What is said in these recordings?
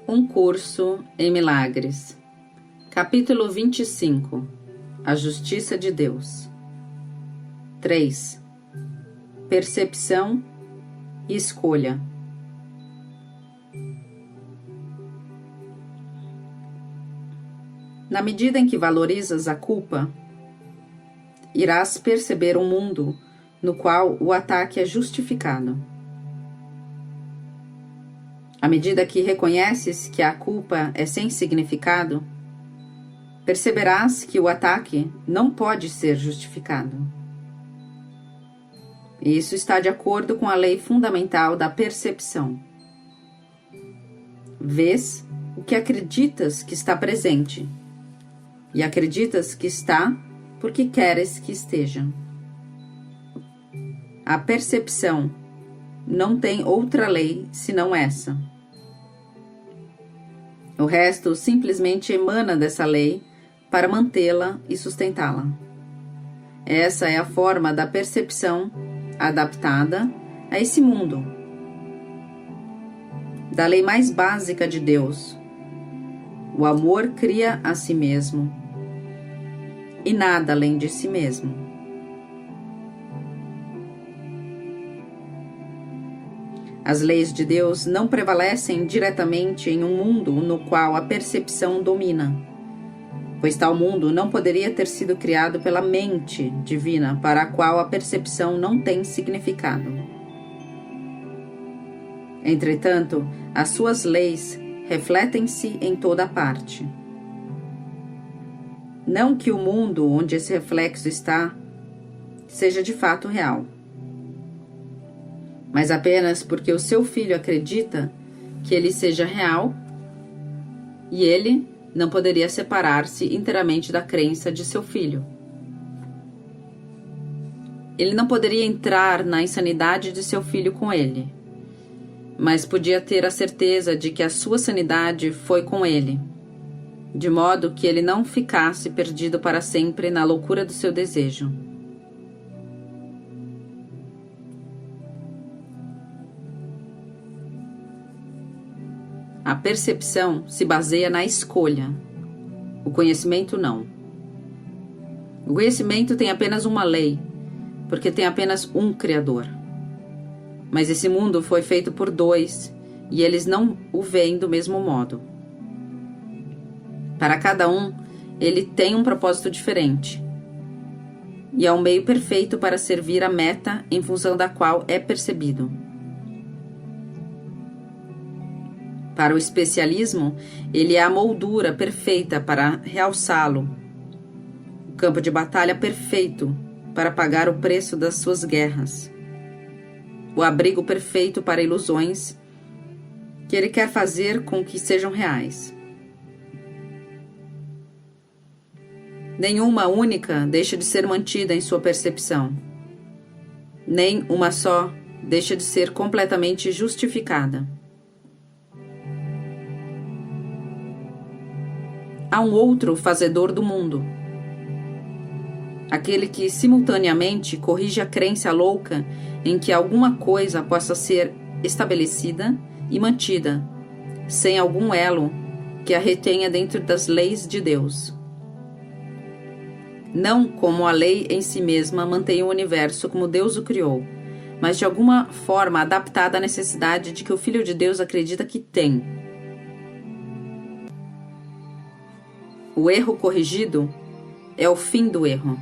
Um curso em milagres. Capítulo 25. A justiça de Deus. 3. Percepção e escolha. Na medida em que valorizas a culpa, irás perceber um mundo no qual o ataque é justificado. À medida que reconheces que a culpa é sem significado, perceberás que o ataque não pode ser justificado. E isso está de acordo com a lei fundamental da percepção. Vês o que acreditas que está presente, e acreditas que está porque queres que esteja. A percepção não tem outra lei senão essa. O resto simplesmente emana dessa lei para mantê-la e sustentá-la. Essa é a forma da percepção adaptada a esse mundo, da lei mais básica de Deus. O amor cria a si mesmo e nada além de si mesmo. As leis de Deus não prevalecem diretamente em um mundo no qual a percepção domina, pois tal mundo não poderia ter sido criado pela mente divina para a qual a percepção não tem significado. Entretanto, as suas leis refletem-se em toda parte. Não que o mundo onde esse reflexo está seja de fato real, mas apenas porque o seu filho acredita que ele seja real e ele não poderia separar-se inteiramente da crença de seu filho. Ele não poderia entrar na insanidade de seu filho com ele, mas podia ter a certeza de que a sua sanidade foi com ele, de modo que ele não ficasse perdido para sempre na loucura do seu desejo. A percepção se baseia na escolha. O conhecimento não. O conhecimento tem apenas uma lei, porque tem apenas um Criador. Mas esse mundo foi feito por dois, e eles não o veem do mesmo modo. Para cada um, ele tem um propósito diferente. E é um meio perfeito para servir a meta em função da qual é percebido. Para o especialismo, ele é a moldura perfeita para realçá-lo, o campo de batalha perfeito para pagar o preço das suas guerras, o abrigo perfeito para ilusões que ele quer fazer com que sejam reais. Nenhuma única deixa de ser mantida em sua percepção. Nem uma só deixa de ser completamente justificada. Há um outro fazedor do mundo, aquele que simultaneamente corrige a crença louca em que alguma coisa possa ser estabelecida e mantida, sem algum elo que a retenha dentro das leis de Deus. Não como a lei em si mesma mantém o universo como Deus o criou, mas de alguma forma adaptada à necessidade de que o Filho de Deus acredita que tem. O erro corrigido é o fim do erro.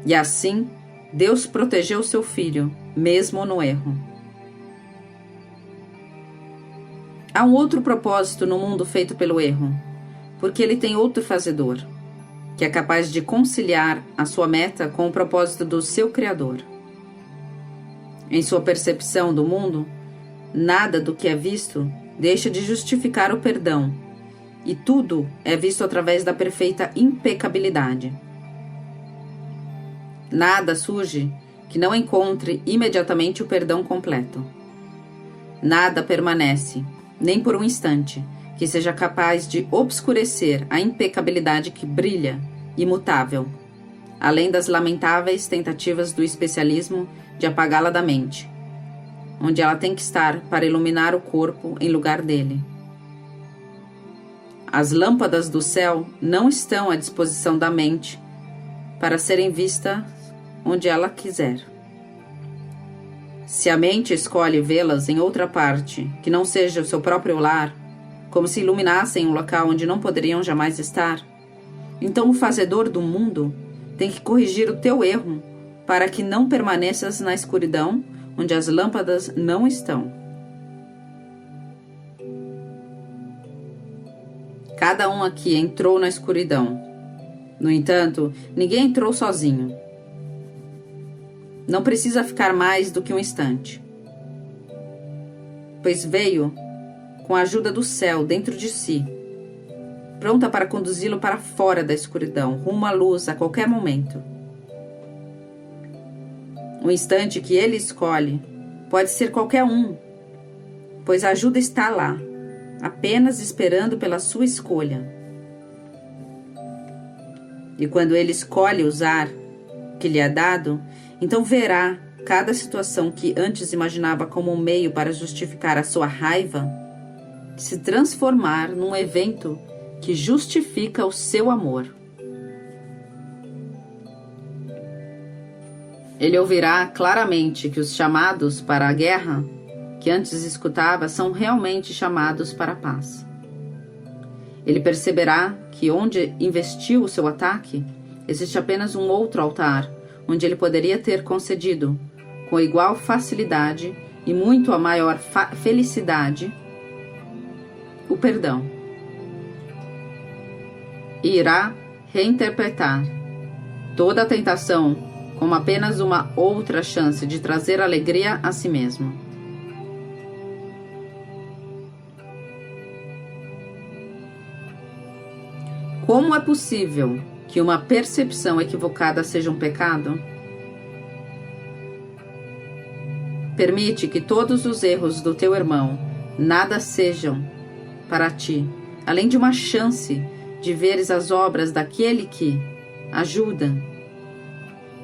E assim, Deus protegeu seu filho, mesmo no erro. Há um outro propósito no mundo feito pelo erro, porque ele tem outro fazedor, que é capaz de conciliar a sua meta com o propósito do seu Criador. Em sua percepção do mundo, nada do que é visto deixa de justificar o perdão, e tudo é visto através da perfeita impecabilidade. Nada surge que não encontre imediatamente o perdão completo. Nada permanece, nem por um instante, que seja capaz de obscurecer a impecabilidade que brilha, imutável, além das lamentáveis tentativas do especialismo de apagá-la da mente. onde ela tem que estar para iluminar o corpo em lugar dele. As lâmpadas do céu não estão à disposição da mente para serem vistas onde ela quiser. Se a mente escolhe vê-las em outra parte, que não seja o seu próprio lar, como se iluminassem um local onde não poderiam jamais estar, então o fazedor do mundo tem que corrigir o teu erro para que não permaneças na escuridão onde as lâmpadas não estão. Cada um aqui entrou na escuridão. No entanto, ninguém entrou sozinho. Não precisa ficar mais do que um instante, pois veio com a ajuda do céu dentro de si, pronta para conduzi-lo para fora da escuridão, rumo à luz a qualquer momento. O instante que ele escolhe pode ser qualquer um, pois a ajuda está lá, apenas esperando pela sua escolha. E quando ele escolhe usar o que lhe é dado, então verá cada situação que antes imaginava como um meio para justificar a sua raiva se transformar num evento que justifica o seu amor. Ele ouvirá claramente que os chamados para a guerra que antes escutava são realmente chamados para a paz. Ele perceberá que onde investiu o seu ataque, existe apenas um outro altar, onde ele poderia ter concedido, com igual facilidade e muito a maior felicidade, o perdão. E irá reinterpretar toda a tentação como apenas uma outra chance de trazer alegria a si mesmo. Como é possível que uma percepção equivocada seja um pecado? Permite que todos os erros do teu irmão nada sejam para ti, além de uma chance de veres as obras daquele que ajuda,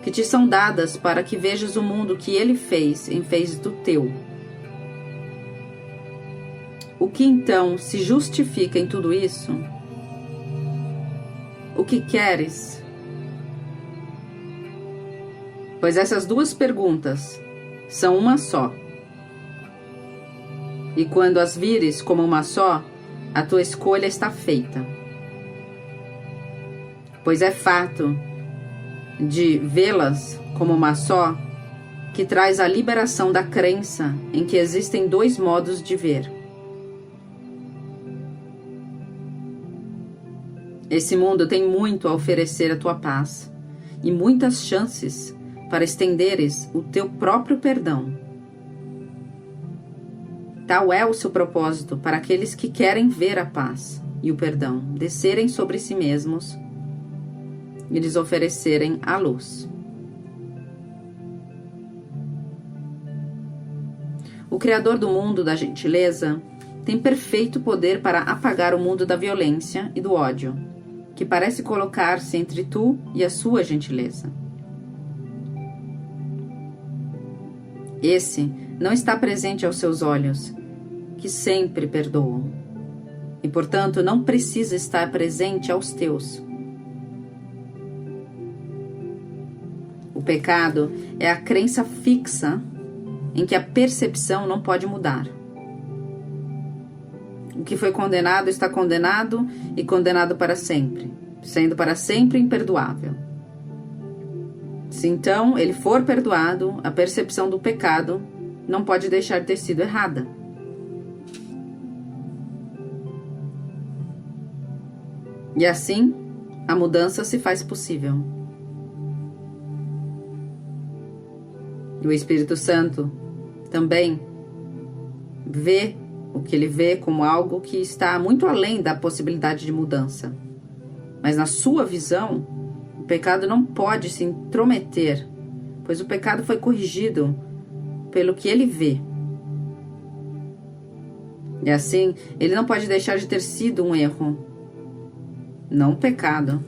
que te são dadas para que vejas o mundo que ele fez em vez do teu. O que então se justifica em tudo isso? O que queres? Pois essas duas perguntas são uma só. E quando as vires como uma só, a tua escolha está feita. Pois é fato de vê-las como uma só que traz a liberação da crença em que existem dois modos de ver. Esse mundo tem muito a oferecer à tua paz e muitas chances para estenderes o teu próprio perdão. Tal é o seu propósito para aqueles que querem ver a paz e o perdão descerem sobre si mesmos e lhes oferecerem a luz. O Criador do mundo da gentileza tem perfeito poder para apagar o mundo da violência e do ódio, que parece colocar-se entre tu e a sua gentileza. Esse não está presente aos seus olhos, que sempre perdoam, e portanto não precisa estar presente aos teus. O pecado é a crença fixa em que a percepção não pode mudar. O que foi condenado está condenado e condenado para sempre, sendo para sempre imperdoável. Se então ele for perdoado, a percepção do pecado não pode deixar de ter sido errada. E assim, a mudança se faz possível. E o Espírito Santo também vê o que ele vê como algo que está muito além da possibilidade de mudança. Mas na sua visão, o pecado não pode se intrometer, pois o pecado foi corrigido pelo que ele vê. E assim, ele não pode deixar de ter sido um erro, não um pecado.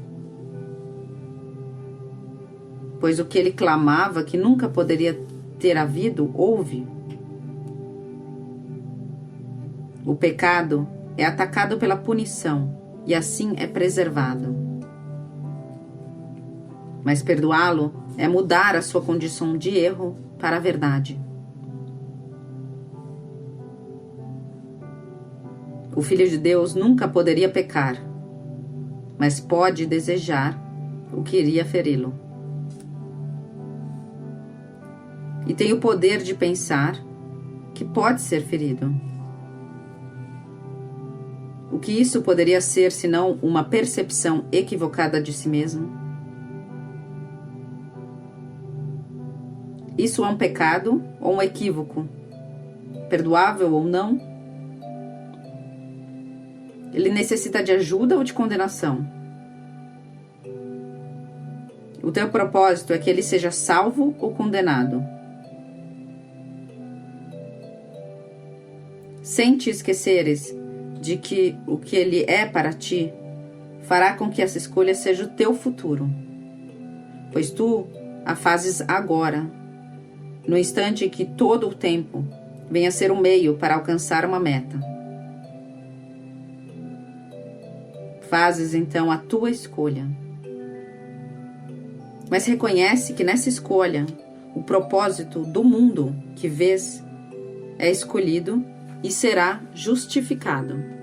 Pois o que ele clamava que nunca poderia ter havido, houve. O pecado é atacado pela punição e assim é preservado. Mas perdoá-lo é mudar a sua condição de erro para a verdade. O Filho de Deus nunca poderia pecar, mas pode desejar o que iria feri-lo. E tem o poder de pensar que pode ser ferido. O que isso poderia ser senão uma percepção equivocada de si mesmo? Isso é um pecado ou um equívoco? Perdoável ou não? Ele necessita de ajuda ou de condenação? O teu propósito é que ele seja salvo ou condenado? Sem te esqueceres de que o que ele é para ti fará com que essa escolha seja o teu futuro, pois tu a fazes agora, no instante em que todo o tempo venha a ser um meio para alcançar uma meta. Fazes então a tua escolha, mas reconhece que nessa escolha o propósito do mundo que vês é escolhido e será justificado.